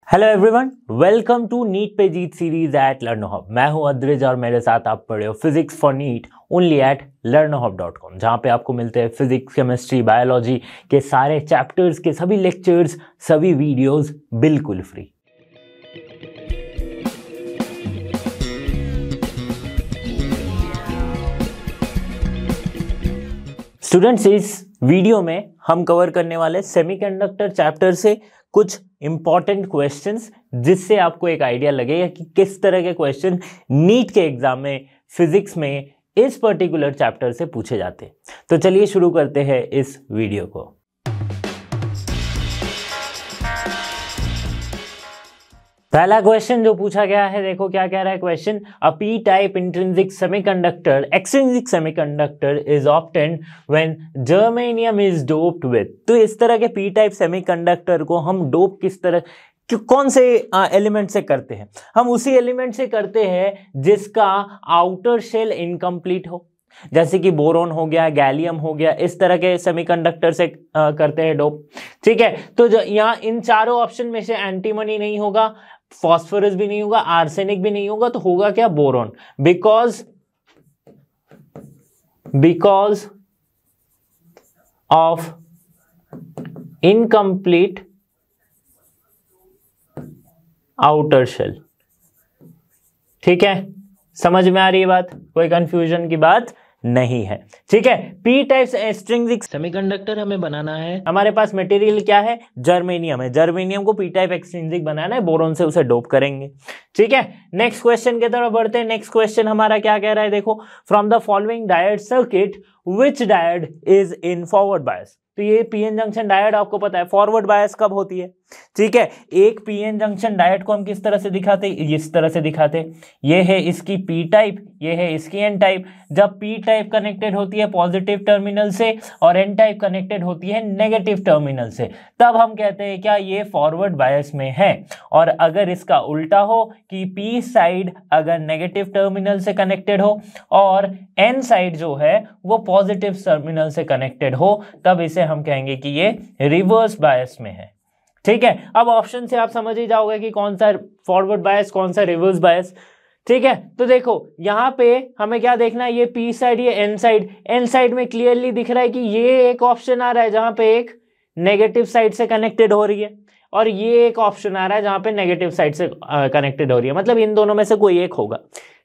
Hello everyone, welcome to NEET पे जीत series eight लर्नोहब। मैं हूं अद्रिज और मेरे साथ आप पढ़े हो physics for NEET only at learnohub.com, जहां पे आपको मिलते हैं फिजिक्स, केमिस्ट्री, बायोलॉजी के सारे चैप्टर्स के सभी लेक्चर्स, सभी वीडियोस बिल्कुल फ्री। स्टूडेंट्स, इस वीडियो में हम कवर करने वाले सेमीकंडक्टर चैप्टर से कुछ इंपॉर्टेंट क्वेश्चंस, जिससे आपको एक आइडिया लगेगा कि किस तरह के क्वेश्चन नीट के एग्जाम में फिजिक्स में इस पर्टिकुलर चैप्टर से पूछे जाते हैं। तो चलिए शुरू करते हैं इस वीडियो को। पहला क्वेश्चन जो पूछा गया है, देखो क्या कह रहा है question. A P type intrinsic semiconductor extrinsic semiconductor is obtained when germanium is doped with. तो इस तरह के पी टाइप सेमीकंडक्टर को हम डोप किस तरह, कौन से एलिमेंट से करते हैं? हम उसी एलिमेंट से करते हैं जिसका आउटर शेल इनकम्प्लीट हो, जैसे कि बोरोन हो गया, गैलियम हो गया, इस तरह के सेमीकंडक्टर से करते हैं डोप। ठीक है, तो यहाँ इन चारों ऑप्शन में से एंटीमनी नहीं होगा, फॉस्फोरस भी नहीं होगा, आर्सेनिक भी नहीं होगा, तो होगा क्या? Boron. Because of incomplete outer shell. ठीक है, समझ में आ रही है बात? कोई कंफ्यूजन की बात नहीं है। ठीक है, पी टाइप एक्सट्रिंसिक सेमीकंडक्टर हमें बनाना है। हमारे पास मटेरियल क्या है? जर्मेनियम है। जर्मेनियम को पी टाइप एक्सट्रिंसिक बनाना है, बोरोन से उसे डोप करेंगे। ठीक है, नेक्स्ट क्वेश्चन की तरफ बढ़ते हैं। नेक्स्ट क्वेश्चन हमारा क्या कह रहा है, देखो। From the following diode circuit which diode is in forward bias. तो ये पीएन जंक्शन डायोड आपको पता है फॉरवर्ड बायस कब होती है। ठीक है, एक पीएन जंक्शन डायोड को हम किस तरह से दिखाते? इस तरह से दिखाते। ये है इसकी पी टाइप, ये है इसकी एन टाइप। जब पी टाइप कनेक्टेड होती है पॉजिटिव टर्मिनल से और एन टाइप कनेक्टेड होती है नेगेटिव टर्मिनल से, तब हम कहते हैं क्या ये फॉरवर्ड बायस में है। और अगर इसका उल्टा हो कि पी साइड अगर नेगेटिव टर्मिनल से कनेक्टेड हो और एन साइड जो है वो पॉजिटिव टर्मिनल से कनेक्टेड हो, तब इसे हम कहेंगे कि ये रिवर्स बायस में है। ठीक है, अब ऑप्शन से आप समझ ही जाओगे कि कौन सा फॉरवर्ड बायस, कौन सा रिवर्स बायस। ठीक है, तो देखो यहां पे हमें क्या देखना है, ये पी साइड, ये एन साइड। एन साइड में क्लियरली दिख रहा है कि ये एक ऑप्शन आ रहा है जहां पे एक नेगेटिव साइड से कनेक्टेड हो रही है, और ये एक ऑप्शन आ रहा है जहां पे नेगेटिव साइड से कनेक्टेड हो रही है। मतलब इन दोनों में से कोई एक होगा।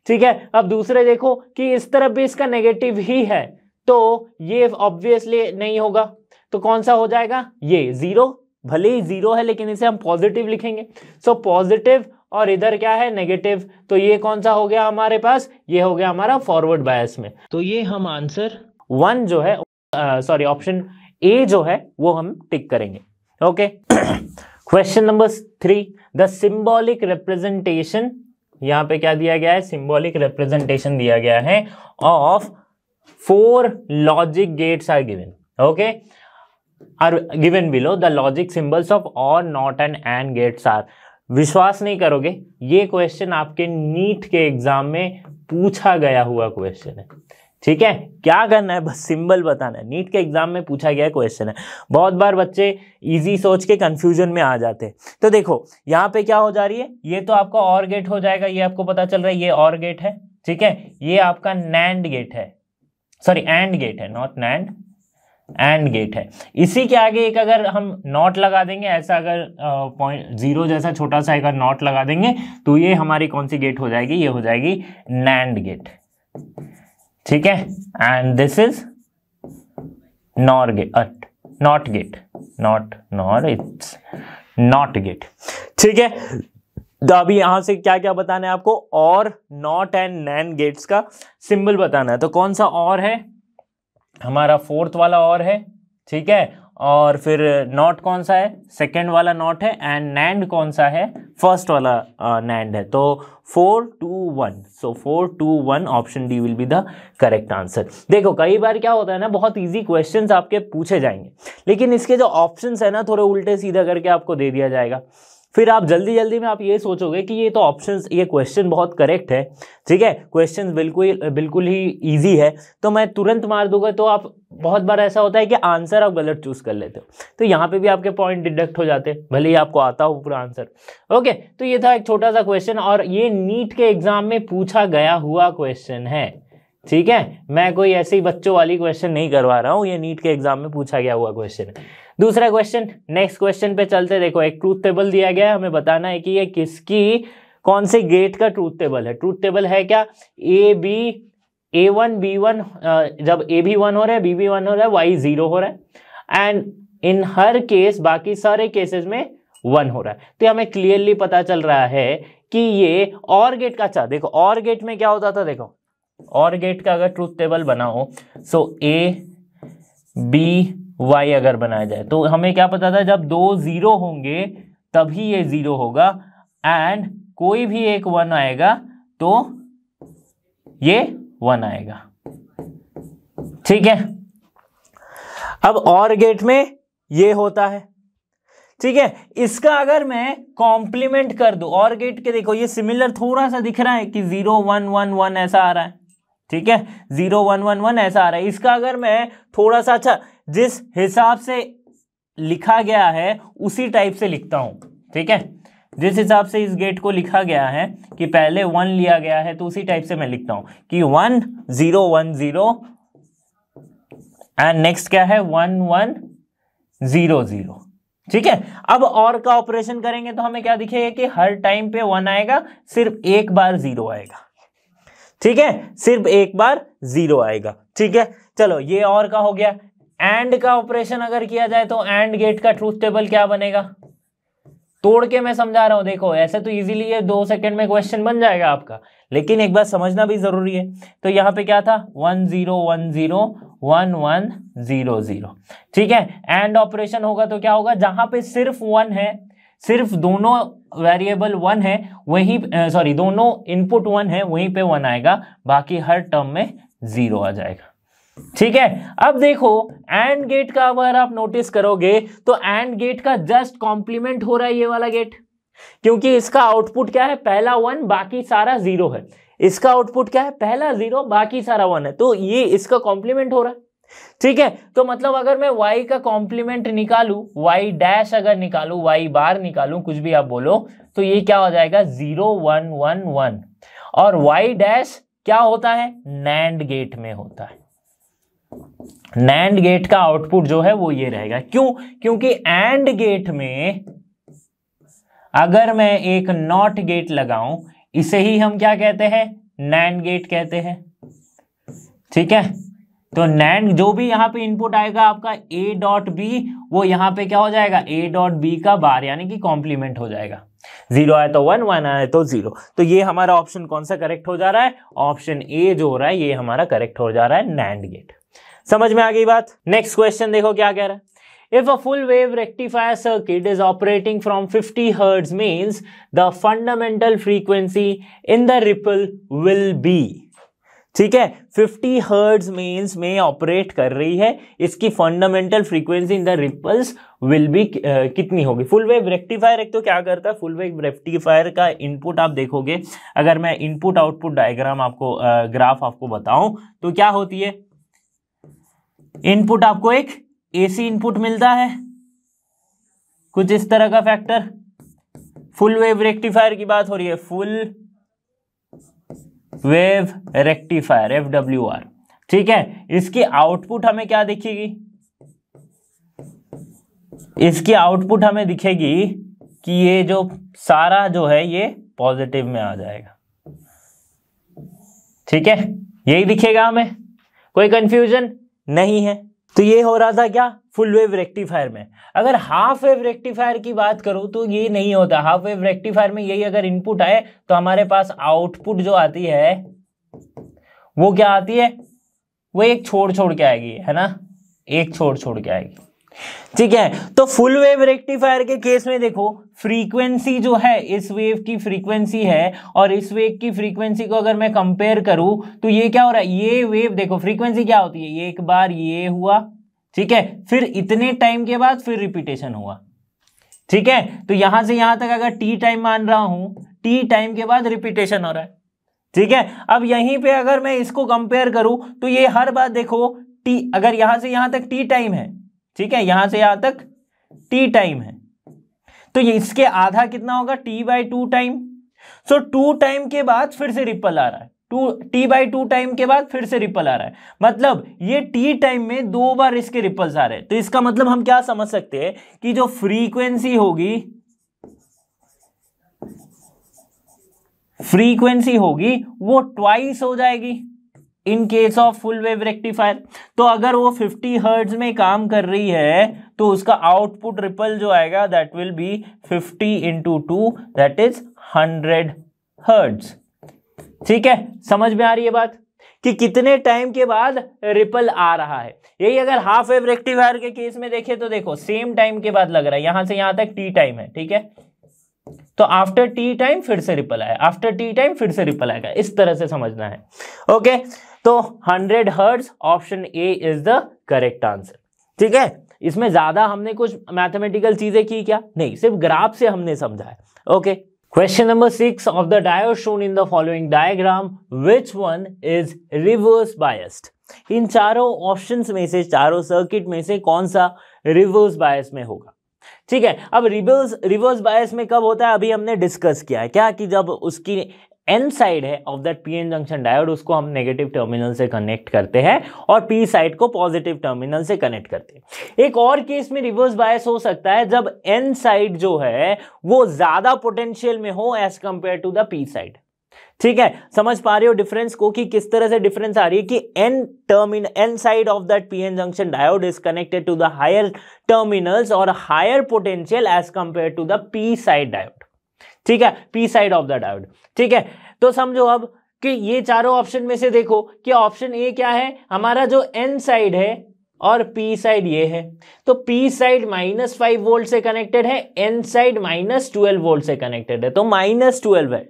ठीक है, अब दूसरे देखो कि इस तरफ भी इसका नेगेटिव ही है, तो ये ऑब्वियसली नहीं होगा। तो कौन सा हो जाएगा? ये जीरो। भले ही जीरो है लेकिन इसे हम पॉजिटिव लिखेंगे। सो पॉजिटिव और इधर क्या है? नेगेटिव। तो ये कौन सा हो गया हमारे पास? ये हो गया हमारा फॉरवर्ड बायस में। तो ये हम आंसर 1 जो है, सॉरी ऑप्शन ए जो है वो हम टिक करेंगे। Okay, question number 3, the symbolic representation. यहां पे क्या दिया गया है? सिंबॉलिक रिप्रेजेंटेशन दिया गया है of 4 logic gates are given. Okay, are given below the logic symbols of or not and gates are। विश्वास नहीं करोगे, ये क्वेश्चन आपके नीट के एग्जाम में पूछा गया हुआ क्वेश्चन है। ठीक है, क्या करना है? बस सिंबल बताना है। नीट के एग्जाम में पूछा गया क्वेश्चन है। बहुत बार बच्चे इजी सोच के कंफ्यूजन में आ जाते हैं। तो देखो यहाँ पे क्या हो जा रही है, ये तो आपका और गेट हो जाएगा, ये आपको पता चल रहा है, ये और गेट है। ठीक है, ये आपका नैंड गेट है, सॉरी एंड गेट है, नॉट नैंड, एंड गेट है। इसी के आगे एक अगर हम नॉट लगा देंगे, ऐसा अगर पॉइंट 0 जैसा छोटा सा अगर नॉट लगा देंगे, तो ये हमारी कौन सी गेट हो जाएगी? ये हो जाएगी नैंड गेट। ठीक है, and this is NOR gate, not gate, not NOR, it's not gate. ठीक है, तो अभी यहां से क्या क्या बताना है आपको? और नॉट एंड नैंड गेट्स का सिंबल बताना है। तो कौन सा और है? हमारा 4th वाला और है। ठीक है, और फिर नॉट कौन सा है? 2nd वाला नॉट है। एंड नैंड कौन सा है? 1st वाला नैंड है। तो 4 2 1, सो 4 2 1 option D will be the correct answer. देखो कई बार क्या होता है ना, बहुत इजी क्वेश्चंस आपके पूछे जाएंगे, लेकिन इसके जो ऑप्शंस है ना, थोड़े उल्टे सीधे करके आपको दे दिया जाएगा। फिर आप जल्दी जल्दी में आप ये सोचोगे कि ये तो ऑप्शंस, ये क्वेश्चन बहुत करेक्ट है, ठीक है, क्वेश्चन बिल्कुल ही इजी है, तो मैं तुरंत मार दूंगा। तो आप बहुत बार ऐसा होता है कि आंसर आप गलत चूज कर लेते हो, तो यहाँ पे भी आपके पॉइंट डिडक्ट हो जाते हैं, भले ही आपको आता हो पूरा आंसर। ओके, तो ये था एक छोटा सा क्वेश्चन, और ये नीट के एग्जाम में पूछा गया हुआ क्वेश्चन है, ठीक है, मैं कोई ऐसे ही बच्चों वाली क्वेश्चन नहीं करवा रहा हूँ, ये नीट के एग्जाम में पूछा गया हुआ क्वेश्चन है। दूसरा क्वेश्चन, नेक्स्ट क्वेश्चन पे चलते। देखो, एक ट्रूथ टेबल दिया गया है, हमें बताना है कि ये किसकी, कौन से गेट का ट्रूथ टेबल है। ट्रूथ टेबल है क्या, A1 B1, जब A भी 1 हो रहा है, B भी 1 हो रहा है, Y 0 हो रहा है, एंड इन हर केस, बाकी सारे केसेस में 1 हो रहा है। तो हमें क्लियरली पता चल रहा है कि ये और गेट का, अच्छा देखो और गेट में क्या होता था, देखो और गेट का अगर ट्रूथ टेबल बनाओ, सो A B Y अगर बनाया जाए, तो हमें क्या पता था, जब 2 0 होंगे तभी ये 0 होगा, एंड कोई भी एक 1 आएगा तो ये 1 आएगा, ठीक है। अब और गेट में ये होता है, ठीक है। इसका अगर मैं कॉम्प्लीमेंट कर दूं और गेट के, देखो ये सिमिलर थोड़ा सा दिख रहा है कि 0 1 1 1 ऐसा आ रहा है, ठीक है, 0 1 1 1 ऐसा आ रहा है। इसका अगर मैं थोड़ा सा, अच्छा जिस हिसाब से लिखा गया है उसी टाइप से लिखता हूं, ठीक है, जिस हिसाब से इस गेट को लिखा गया है कि पहले 1 लिया गया है, तो उसी टाइप से मैं लिखता हूं कि 1 0 1 0 एंड नेक्स्ट क्या है 1 1 0 0, ठीक है। अब और का ऑपरेशन करेंगे तो हमें क्या दिखेगा कि हर टाइम पे 1 आएगा, सिर्फ एक बार 0 आएगा, ठीक है, सिर्फ एक बार 0 आएगा, ठीक है। चलो ये और का हो गया। एंड का ऑपरेशन अगर किया जाए तो एंड गेट का ट्रूथ टेबल क्या बनेगा, तोड़ के मैं समझा रहा हूं, देखो ऐसे तो इजीली ये 2 सेकंड में क्वेश्चन बन जाएगा आपका, लेकिन एक बार समझना भी जरूरी है। तो यहाँ पे क्या था 1 0 1 0 1 1 0 0, ठीक है। एंड ऑपरेशन होगा तो क्या होगा, जहां पे सिर्फ 1 है, सिर्फ दोनों वेरिएबल 1 है, वहीं सॉरी दोनों इनपुट 1 है, वहीं पे 1 आएगा, बाकी हर टर्म में 0 आ जाएगा, ठीक है। अब देखो एंड गेट का अगर आप नोटिस करोगे तो एंड गेट का जस्ट कॉम्प्लीमेंट हो रहा है ये वाला गेट, क्योंकि इसका आउटपुट क्या है, पहला 1 बाकी सारा 0 है, इसका आउटपुट क्या है, पहला 0 बाकी सारा 1 है, तो ये इसका कॉम्प्लीमेंट हो रहा है, ठीक है। तो मतलब अगर मैं y का कॉम्प्लीमेंट निकालू, y डैश अगर निकालू, y बार निकालू, कुछ भी आप बोलो, तो ये क्या हो जाएगा 0 1 1 1, और y डैश क्या होता है, नैंड गेट में होता है। नैंड गेट का आउटपुट जो है वो ये रहेगा, क्यों, क्योंकि एंड गेट में अगर मैं एक नॉट गेट लगाऊं, इसे ही हम क्या कहते हैं, नैंड गेट कहते हैं, ठीक है। तो नैंड जो भी यहां पे इनपुट आएगा आपका a डॉट बी, वो यहां पे क्या हो जाएगा, a डॉट बी का बार यानी कि कॉम्प्लीमेंट हो जाएगा, 0 आया तो 1 1 आया तो 0, तो ये हमारा ऑप्शन कौन सा करेक्ट हो जा रहा है, ऑप्शन ए जो हो रहा है ये हमारा करेक्ट हो जा रहा है, नैंड गेट। समझ में आ गई बात। नेक्स्ट क्वेश्चन देखो क्या कह रहा है, if a full wave rectifier circuit is operating from 50 hertz means the fundamental frequency in the ripple will be, ठीक है, 50 हर्ट्ज मीन्स में ऑपरेट कर रही है, इसकी fundamental frequency in the ripples will be कितनी होगी। फुल वेव रेक्टिफायर एक तो क्या करता है, फुल वेव रेक्टिफायर का इनपुट आप देखोगे, अगर मैं इनपुट आउटपुट डायग्राम आपको ग्राफ आपको बताऊं तो क्या होती है, इनपुट आपको एक एसी इनपुट मिलता है, कुछ इस तरह का फैक्टर, फुल वेव रेक्टिफायर की बात हो रही है, फुल वेव रेक्टिफायर FWR, ठीक है। इसकी आउटपुट हमें क्या दिखेगी, इसकी आउटपुट हमें दिखेगी कि ये जो सारा जो है ये पॉजिटिव में आ जाएगा, ठीक है, यही दिखेगा हमें, कोई कंफ्यूजन नहीं है। तो ये हो रहा था क्या, फुल वेव रेक्टिफायर में। अगर हाफ वेव रेक्टिफायर की बात करूं तो ये नहीं होता, हाफ वेव रेक्टिफायर में यही अगर इनपुट आए तो हमारे पास आउटपुट जो आती है वो क्या आती है, वो एक छोड़ के आएगी, है ना, एक छोड़ के आएगी, ठीक है। तो फुल वेव रेक्टिफायर के केस में देखो फ्रीक्वेंसी जो है, इस वेव की फ्रीक्वेंसी है और इस वेव की फ्रीक्वेंसी को अगर मैं कंपेयर करूं तो ये क्या हो रहा है, ये वेव देखो फ्रीक्वेंसी क्या होती है, ये एक बार ये हुआ, ठीक है, फिर इतने टाइम के बाद फिर रिपीटेशन हुआ, ठीक है, तो यहां से यहां तक अगर टी टाइम मान रहा हूं, टी टाइम के बाद रिपीटेशन हो रहा है। ठीक है, अब यहीं पे अगर मैं इसको कंपेयर करूं तो ये हर बार देखो टी, अगर यहां से यहां तक टी टाइम है, ठीक है, यहां से यहां तक टी टाइम है, तो ये इसके आधा कितना होगा, T by two time. So two time के बाद फिर से रिपल आ रहा है, टी बाई टू टाइम के बाद फिर से रिपल आ रहा है, मतलब ये टी टाइम में 2 बार इसके रिपल्स आ रहे हैं। तो इसका मतलब हम क्या समझ सकते हैं कि जो फ्रीक्वेंसी होगी वो ट्वाइस हो जाएगी in case of full wave rectifier. तो अगर वो 50 हर्ट्ज में काम कर रही है तो उसका आउटपुट रिपल जो आएगा that will be 50 into 2 that is 100 hertz. ठीक है, समझ में आ रही है बात कि कितने टाइम के बाद रिपल आ रहा है। यही अगर हाफ वेव रेक्टिफायर के केस में देखें तो देखो सेम टाइम के बाद लग रहा है, यहां से यहां तक टी टाइम है, ठीक है, तो आफ्टर टी टाइम फिर से रिपल आया, आफ्टर टी टाइम फिर से रिपल आएगा, इस तरह से समझना है। ओके, तो 100 hertz option A is the correct answer. ठीक है, इसमें ज्यादा हमने कुछ मैथमेटिकल चीजें की क्या, नहीं, सिर्फ ग्राफ से हमने समझा है। Okay, question number 6 of the diode shown in the following diagram which one is reverse biased. इन चारों ऑप्शंस में से, चारों सर्किट में से कौन सा रिवर्स बायस में होगा। ठीक है, अब रिवर्स बायस में कब होता है, अभी हमने डिस्कस किया है क्या, कि जब उसकी एन साइड है of that PN junction diode, उसको हम नेगेटिव टर्मिनल से कनेक्ट करते हैं और पी साइड को पॉजिटिव टर्मिनल से कनेक्ट करते हैं। एक और केस में रिवर्स बायस हो सकता है जब एन साइड जो है वो ज्यादा पोटेंशियल में हो as compare to the P side. ठीक है, समझ पा रहे हो डिफरेंस को, कि किस तरह से डिफरेंस आ रही है कि N side of that PN junction diode is connected to the higher terminals और higher potential as compare to the P side diode. ठीक है, P side of the diode. ठीक है, तो समझो अब कि ये चारों ऑप्शन में से देखो कि ऑप्शन ए क्या है, हमारा जो एन साइड है और पी साइड ये है, तो पी साइड -5 वोल्ट से कनेक्टेड है, एन साइड -12 वोल्ट से कनेक्टेड है, तो -12 है।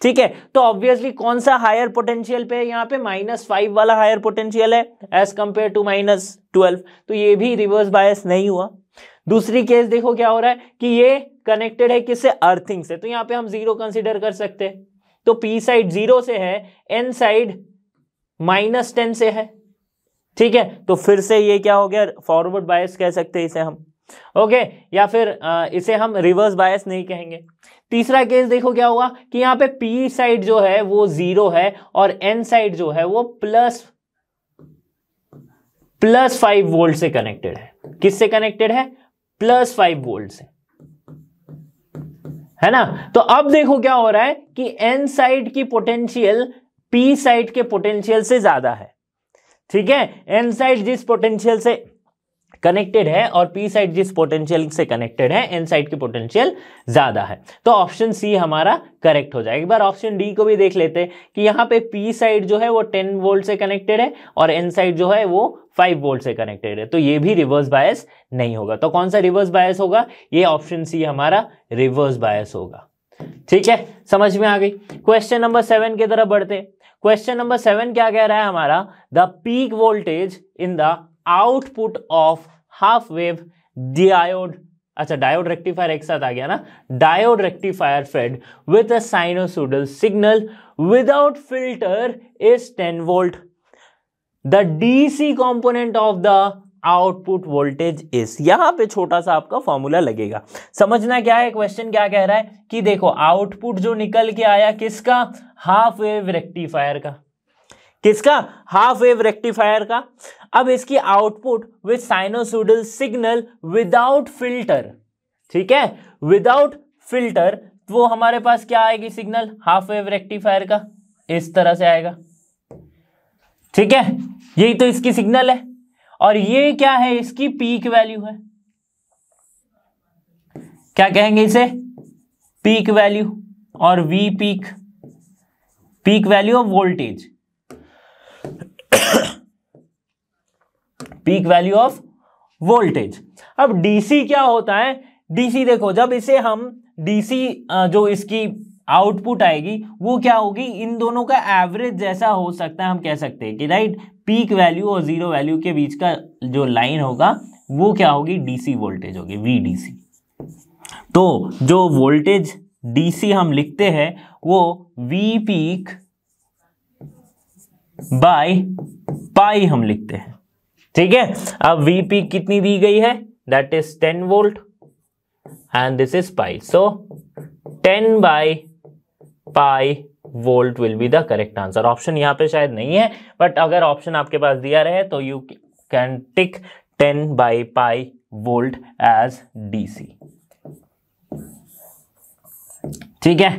ठीक है, तो ऑब्वियसली कौन सा हायर पोटेंशियल पे है, यहाँ पे -5 वाला हायर पोटेंशियल है एज कंपेयर टू -12, तो ये भी रिवर्स बायस नहीं हुआ। दूसरी केस देखो क्या हो रहा है कि ये कनेक्टेड है किससे, अर्थिंग से, तो यहाँ पे हम 0 कंसीडर कर सकते हैं, तो पी साइड 0 से है, एन साइड -10 से है। ठीक है, तो फिर से ये क्या हो गया, फॉरवर्ड बायस कह सकते हैं इसे हम। ओके, या फिर इसे हम रिवर्स बायस नहीं कहेंगे। तीसरा केस देखो क्या हुआ कि यहाँ पे पी साइड जो है वो 0 है और एन साइड जो है वो +5 वोल्ट से कनेक्टेड है। किससे कनेक्टेड है, +5 वोल्ट से, है ना। तो अब देखो क्या हो रहा है कि एन साइड की पोटेंशियल पी साइड के पोटेंशियल से ज्यादा है। ठीक है, एन साइड जिस पोटेंशियल से कनेक्टेड है और पी साइड जिस पोटेंशियल से कनेक्टेड है, एन साइड की पोटेंशियल ज्यादा है, तो ऑप्शन सी हमारा करेक्ट हो जाएगा। एक बार ऑप्शन डी को भी देख लेते हैं कि यहाँ पे पी साइड जो है वो 10 वोल्ट से कनेक्टेड है और एन साइड जो है वो 5 वोल्ट से कनेक्टेड है, तो ये भी रिवर्स बायस नहीं होगा। तो कौन सा रिवर्स बायस होगा, ये ऑप्शन सी हमारा रिवर्स बायस होगा। ठीक है, समझ में आ गई। क्वेश्चन नंबर 7 की तरफ बढ़ते। क्वेश्चन नंबर 7 क्या कह रहा है हमारा, the peak voltage in the output of half wave diode, अच्छा डायोड रेक्टिफायर एक साथ आ गया ना, diode rectifier fade with a sinusoidal signal without filter is 10 volt. The DC component of the output voltage is, यहां पे छोटा सा आपका फॉर्मूला लगेगा। समझना क्या है, क्वेश्चन क्या कह रहा है कि देखो आउटपुट जो निकल के आया किसका, हाफ वेव रेक्टिफायर का, किसका, हाफ वेव रेक्टिफायर का। अब इसकी output with sinusoidal signal without filter, ठीक है, विदाउट फिल्टर, वो हमारे पास क्या आएगी सिग्नल हाफ वेव रेक्टिफायर का, इस तरह से आएगा। ठीक है, यही तो इसकी सिग्नल है और ये क्या है, इसकी पीक वैल्यू है। क्या कहेंगे इसे, पीक वैल्यू, और V peak, peak value of voltage, peak value of voltage. अब डीसी क्या होता है, डीसी देखो जब इसे हम डीसी जो इसकी आउटपुट आएगी वो क्या होगी, इन दोनों का एवरेज जैसा हो सकता है, हम कह सकते हैं कि राइट, पीक वैल्यू और जीरो वैल्यू के बीच का जो लाइन होगा वो क्या होगी, डीसी वोल्टेज होगी, वीडीसी। तो जो वोल्टेज डीसी हम लिखते हैं वो वी पीक बाय पाई हम लिखते हैं, ठीक है। अब वी पीक कितनी दी गई है, that is 10 volt and this is pi, so 10 by pi volt will be the correct answer. Option यहां पे शायद नहीं है, बट अगर ऑप्शन आपके पास दिया रहे तो you can tick 10 by pi volt as DC, ठीक है।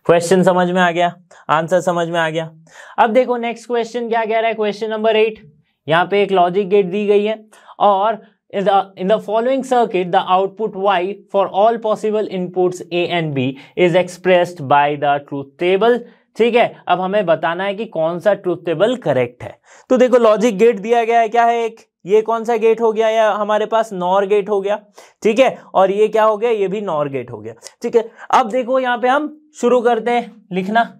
क्वेश्चन समझ में आ गया, आंसर समझ में आ गया। अब देखो नेक्स्ट क्वेश्चन क्या कह रहा है, क्वेश्चन नंबर 8। यहां पे एक लॉजिक गेट दी गई है और in the following circuit the output y for all possible inputs a and b is expressed by the truth table, ठीक है। अब हमें बताना है कि कौन सा ट्रूथ टेबल करेक्ट है। तो देखो लॉजिक गेट दिया गया है, क्या है, एक ये कौन सा गेट हो गया, या हमारे पास नॉर गेट हो गया, ठीक है, और ये क्या हो गया, ये भी नॉर गेट हो गया, ठीक है। अब देखो यहां पे हम शुरू करते हैं लिखना,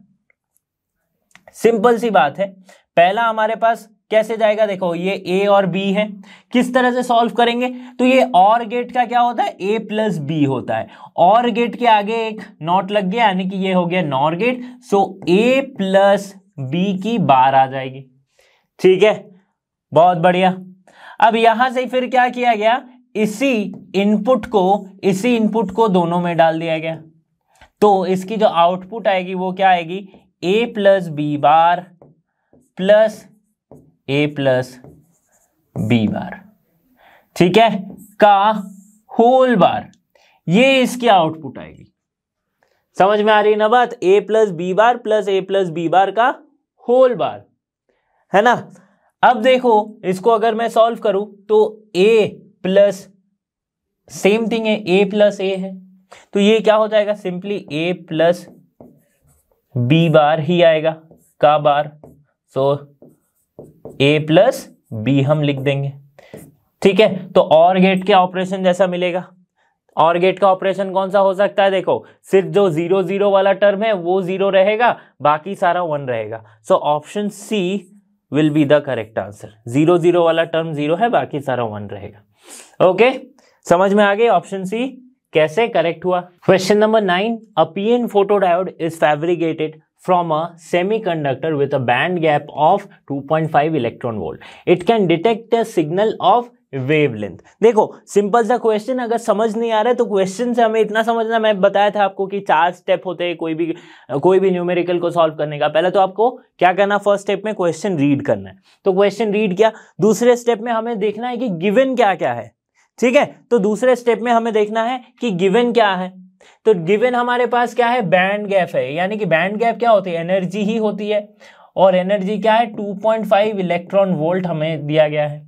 सिंपल सी बात है। पहला हमारे पास कैसे जाएगा, देखो ये ए और बी है, किस तरह से सॉल्व करेंगे, तो ये और गेट का क्या होता है, ए प्लस बी होता है, और गेट के आगे एक नॉट लग गया यानी कि ये हो गया नॉर गेट, सो ए प्लस बी की बार आ जाएगी, ठीक है, बहुत बढ़िया। अब यहां से फिर क्या किया गया, इसी इनपुट को दोनों में डाल दिया गया, तो इसकी जो आउटपुट आएगी वो क्या आएगी, ए प्लस बी बार प्लस ए प्लस बी बार, ठीक है, का होल बार, ये इसकी आउटपुट आएगी। समझ में आ रही है ना बात, ए प्लस बी बार प्लस ए प्लस बी बार का होल बार, है ना। अब देखो इसको अगर मैं सॉल्व करूं तो ए प्लस सेम थिंग है, ए प्लस ए है, तो ये क्या हो जाएगा, सिंपली ए प्लस बी बार ही आएगा का बार, सो ए प्लस बी हम लिख देंगे, ठीक है। तो और गेट के ऑपरेशन जैसा मिलेगा, और गेट का ऑपरेशन कौन सा हो सकता है, देखो सिर्फ जो 0 0 वाला टर्म है वो 0 रहेगा, बाकी सारा 1 रहेगा, so option C will be the correct answer. 0 0 वाला टर्म 0 है, बाकी सारा 1 रहेगा, ओके। समझ में आ गई ऑप्शन सी कैसे करेक्ट हुआ। Question number 9, a PN photodiode is fabricated from a semiconductor with a band gap of 2.5 electron volt. It can detect a signal of wavelength. देखो सिंपल सा क्वेश्चन, अगर समझ नहीं आ रहा है तो क्वेश्चन से हमें इतना समझना, मैं बताया था आपको कि 4 स्टेप होते हैं कोई भी न्यूमेरिकल को सॉल्व करने का। पहले तो आपको क्या करना, फर्स्ट स्टेप में क्वेश्चन रीड करना है, तो क्वेश्चन रीड किया। दूसरे स्टेप में हमें देखना है कि गिवन क्या क्या है, ठीक है, तो दूसरे स्टेप में हमें देखना है कि गिवन क्या है। तो गिवन हमारे पास क्या है, बैंड गैप है, यानी कि बैंड गैप क्या होती है, एनर्जी ही होती है, और एनर्जी क्या है 2.5 इलेक्ट्रॉन वोल्ट हमें दिया गया है,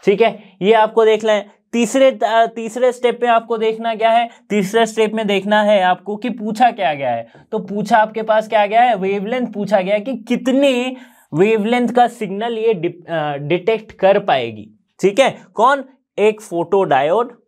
ठीक है। ये आपको देखना है। तीसरे स्टेप पे आपको देखना क्या है, तीसरे स्टेप में देखना है आपको कि पूछा क्या गया है, तो पूछा आपके पास क्या गया है, वेवलेंथ पूछा गया है कि कितने वेवलेंथ का सिग्नल ये डिटेक्ट कर पाएगी, ठीक है, कौन, एक फोटोडायोड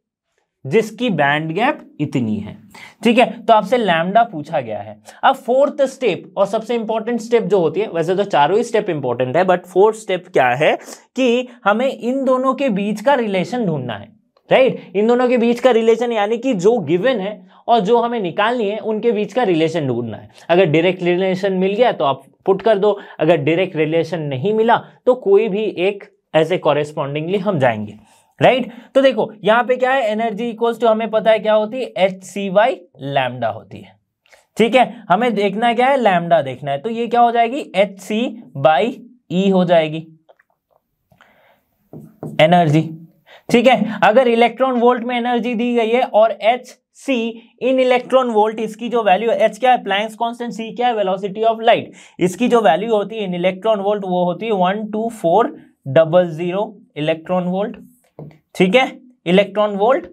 जिसकी बैंड गैप इतनी है, ठीक है। तो आपसे लैम्डा पूछा गया है। अब फोर्थ स्टेप और सबसे इंपॉर्टेंट स्टेप जो होती है, वैसे तो चारों ही स्टेप इंपॉर्टेंट है, बट फोर्थ स्टेप क्या है कि हमें इन दोनों के बीच का रिलेशन ढूंढना है, राइट। इन दोनों के बीच का रिलेशन यानी कि जो गिवन है और जो हमें निकालनी है उनके बीच का रिलेशन ढूंढना है। अगर डायरेक्ट रिलेशन मिल गया तो आप पुट कर दो, अगर डायरेक्ट रिलेशन नहीं मिला तो कोई भी एक ऐसे कॉरेस्पॉन्डिंगली हम जाएंगे, राइट। तो देखो यहां पे क्या है, एनर्जी इक्वल्स टू हमें पता है क्या होती है, hc/, लैम्डा होती है, ठीक है। हमें देखना क्या है, लैम्डा देखना है, तो ये क्या हो जाएगी, hc/e हो जाएगी एनर्जी, ठीक है। अगर इलेक्ट्रॉन वोल्ट में एनर्जी दी गई है और hc इन इलेक्ट्रॉन वोल्ट, इसकी जो वैल्यू है, h क्या है प्लैंक्स कांस्टेंट, c क्या है वेलोसिटी ऑफ लाइट, इसकी जो वैल्यू होती है इन इलेक्ट्रॉन वोल्ट वो होती है 12400 इलेक्ट्रॉन वोल्ट, ठीक है, इलेक्ट्रॉन वोल्ट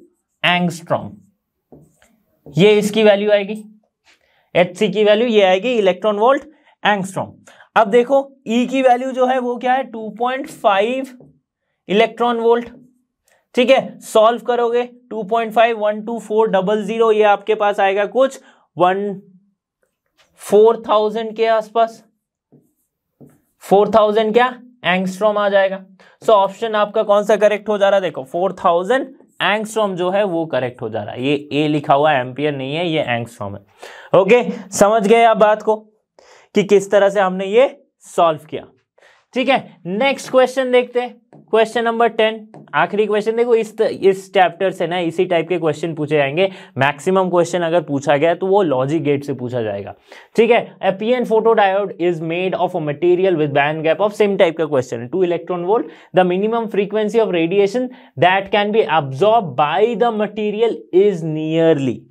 एंगस्ट्रॉम, ये इसकी वैल्यू आएगी, hc की वैल्यू ये आएगी इलेक्ट्रॉन वोल्ट एंगस्ट्रॉम। अब देखो E की वैल्यू जो है वो क्या है, 2.5 इलेक्ट्रॉन वोल्ट, ठीक है। सॉल्व करोगे 2.5 12400, ये आपके पास आएगा कुछ 4000 के आसपास, 4000 क्या एंगस्ट्रॉम आ जाएगा। सो ऑप्शन आपका कौन सा करेक्ट हो जा रहा है, देखो 4000 एंगस्ट्रॉम जो है वो करेक्ट हो जा रहा है। ये ए लिखा हुआ एम्पियर नहीं है, ये एंगस्ट्रॉम है। ओके, समझ गए आप बात को कि किस तरह से हमने ये सॉल्व किया। ठीक है, नेक्स्ट क्वेश्चन देखते हैं, क्वेश्चन नंबर 10, आखिरी क्वेश्चन। देखो इस चैप्टर से ना इसी टाइप के क्वेश्चन पूछे जाएंगे। मैक्सिमम क्वेश्चन अगर पूछा गया तो वो लॉजिक गेट से पूछा जाएगा। ठीक है, a PN photodiode is made of a material with band gap of same type का क्वेश्चन है, 2 electron volt. The minimum frequency of radiation that can be absorb by the material is nearly.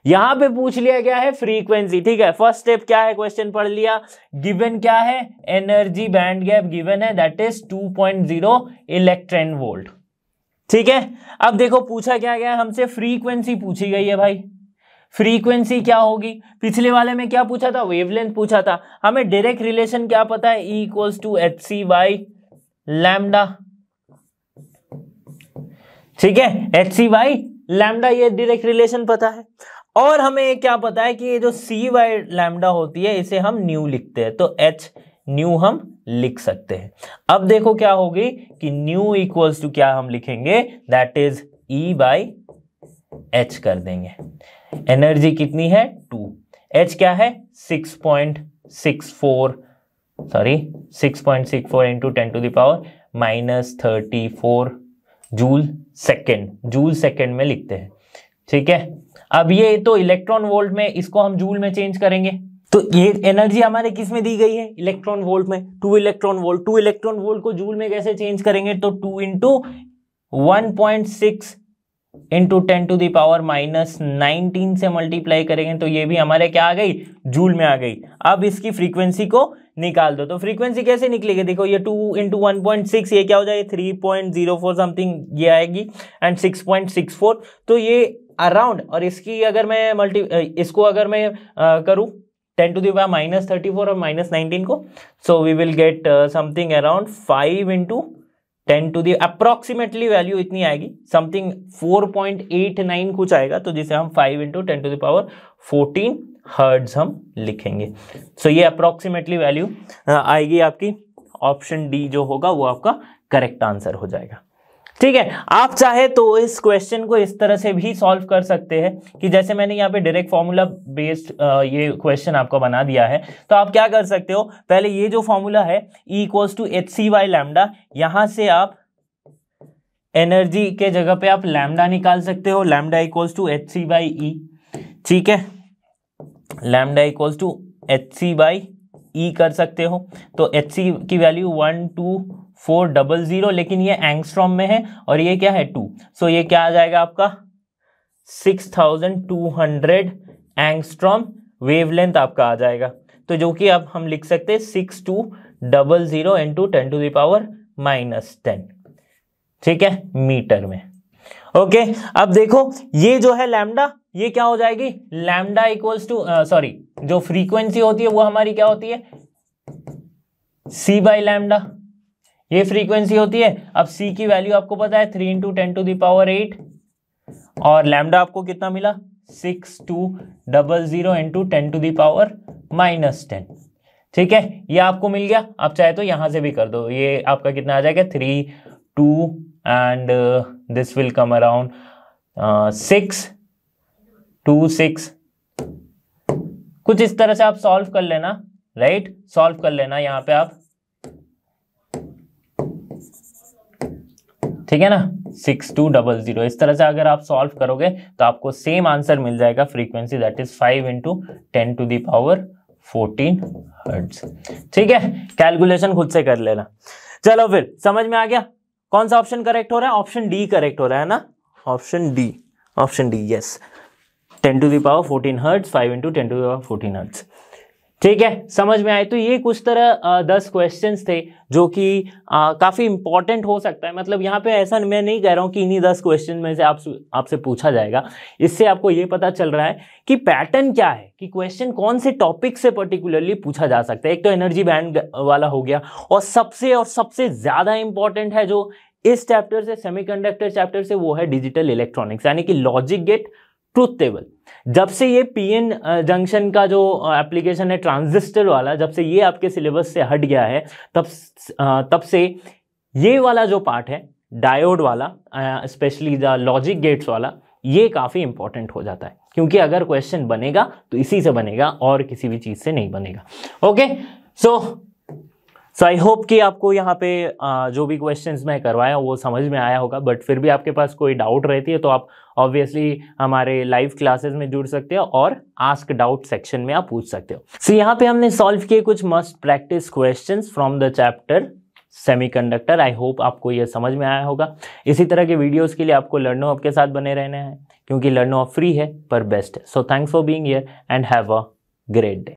यहां पे पूछ लिया गया है frequency. ठीक है, फर्स्ट स्टेप क्या है, क्वेश्चन पढ़ लिया। गिवन क्या है, एनर्जी बैंड गैप गिवन है, दैट इज 2.0 इलेक्ट्रॉन वोल्ट। ठीक है, अब देखो पूछा क्या गया हमसे, फ्रीक्वेंसी पूछी गई है भाई। फ्रीक्वेंसी क्या होगी, पिछले वाले में क्या पूछा था, वेवलेंथ पूछा था। हमें डायरेक्ट रिलेशन क्या पता है, E equals to hc by lambda. ठीक है, hc बाई लैम्डा, ये डायरेक्ट रिलेशन पता है। और हमें क्या पता है कि ये जो c बाई लैम्डा होती है इसे हम न्यू लिखते हैं, तो h न्यू हम लिख सकते हैं। अब देखो क्या होगी कि न्यू इक्वल्स टू क्या हम लिखेंगे, that is E by h कर देंगे। एनर्जी कितनी है 2, h क्या है 6.64 into 10 to the power -34 joule second में लिखते हैं। ठीक है, अब ये तो इलेक्ट्रॉन वोल्ट में, इसको हम जूल में चेंज करेंगे तो ये एनर्जी हमारे किस में दी गई है, इलेक्ट्रॉन वोल्ट में, 2 इलेक्ट्रॉन वोल्ट को जूल में कैसे चेंज करेंगे, तो 2 into 1.6 into 10 to the power -19 से मल्टीप्लाई करेंगे तो ये भी हमारे क्या आ गई, जूल में आ गई। अब इसकी फ्रीक्वेंसी को निकाल दो, तो फ्रीक्वेंसी कैसे निकलेगी, देखो ये 2 इंटू 1.6 ये क्या हो जाएगा 3.04 समथिंग ये आएगी, एंड 6.64 तो ये अराउंड, और इसकी अगर मैं इसको अगर मैं करूं 10 टू द पावर -34 और -19 को, so we will get something around 5 into 10 to the approximately value इतनी आएगी, समथिंग 4.89 कुछ आएगा, तो जिसे हम 5 into 10 to the power 14 hertz हम लिखेंगे। सो ये अप्रोक्सीमेटली वैल्यू आएगी आपकी, ऑप्शन डी जो होगा वो आपका करेक्ट आंसर हो जाएगा। ठीक है, आप चाहे तो इस क्वेश्चन को इस तरह से भी सॉल्व कर सकते हैं कि जैसे मैंने यहाँ पे डायरेक्ट फॉर्मूला बेस्ड ये क्वेश्चन आपको बना दिया है, तो आप क्या कर सकते हो, पहले ये जो फॉर्मूला है E equals to hc by lambda, यहां से आप एनर्जी के जगह पे आप लैम्डा निकाल सकते हो, lambda equals to hc by E। ठीक है, lambda equals to hc by E कर सकते हो, तो hc की वैल्यू 12400, लेकिन ये एंगस्ट्रॉम में है और ये क्या है 2, सो ये क्या आ जाएगा आपका 6200 एंगस्ट्रॉम वेवलेंथ आपका आ जाएगा, तो जो कि अब हम लिख सकते हैं 6200 इंटू 10 टू द पावर -10। ठीक है, मीटर में। ओके, अब देखो ये जो है लैम्डा, ये क्या हो जाएगी, लैम्डा इक्वल्स टू जो फ्रीक्वेंसी होती है वो हमारी क्या होती है c बाई लैम्डा, ये फ्रीक्वेंसी होती है। अब c की वैल्यू आपको पता है 3 इंटू 10 टू द पावर 8, और लैम्डा आपको कितना मिला 6200 इंटू 10 टू द पावर -10। ठीक है, ये आपको मिल गया। आप चाहे तो यहां से भी कर दो, ये आपका कितना आ जाएगा 3 2 and this will come around 6 2 6, कुछ इस तरह से आप सॉल्व कर लेना, राइट, सॉल्व कर लेना यहाँ पे आप, ठीक है ना, 6200 इस तरह से अगर आप सॉल्व करोगे तो आपको सेम आंसर मिल जाएगा, frequency that is 5 into 10 to the power 14 hertz. ठीक है, कैलकुलेशन खुद से कर लेना। चलो फिर समझ में आ गया कौन सा ऑप्शन करेक्ट हो रहा है, ऑप्शन डी करेक्ट हो रहा है ना, option D yes, 10 to the power 14 hertz, 5 into 10 to the power 14 hertz. ठीक है, समझ में आए। तो ये कुछ तरह 10 क्वेश्चंस थे जो कि काफी इंपॉर्टेंट हो सकता है, मतलब यहाँ पे ऐसा मैं नहीं कह रहा हूँ कि इन्हीं 10 क्वेश्चन में से आपसे पूछा जाएगा। इससे आपको ये पता चल रहा है कि पैटर्न क्या है, कि क्वेश्चन कौन से टॉपिक से पर्टिकुलरली पूछा जा सकता है। एक तो एनर्जी बैंड वाला हो गया, और सबसे ज्यादा इंपॉर्टेंट है जो इस चैप्टर से, सेमीकंडक्टर चैप्टर से, वो है डिजिटल इलेक्ट्रॉनिक्स, यानी कि लॉजिक गेट, ट्रुथ टेबल। जब से ये पीएन जंक्शन का जो एप्लीकेशन है ट्रांजिस्टर वाला, जब से ये आपके सिलेबस से हट गया है, तब से ये वाला जो पार्ट है डायोड वाला, स्पेशली द लॉजिक गेट्स वाला, ये काफ़ी इंपॉर्टेंट हो जाता है, क्योंकि अगर क्वेश्चन बनेगा तो इसी से बनेगा और किसी भी चीज़ से नहीं बनेगा। ओके, सो आई होप कि आपको यहाँ पे जो भी क्वेश्चंस मैं करवाया वो समझ में आया होगा, बट फिर भी आपके पास कोई डाउट रहती है तो आप ऑब्वियसली हमारे लाइव क्लासेस में जुड़ सकते हो और आस्क डाउट सेक्शन में आप पूछ सकते हो। सो यहाँ पे हमने सॉल्व किए कुछ must practice questions from the chapter semiconductor. I hope आपको ये समझ में आया होगा। इसी तरह के वीडियोस के लिए आपको लर्नो हब के साथ बने रहना है, क्योंकि लर्नो हब फ्री है पर बेस्ट है। So thanks for being here and have a great day.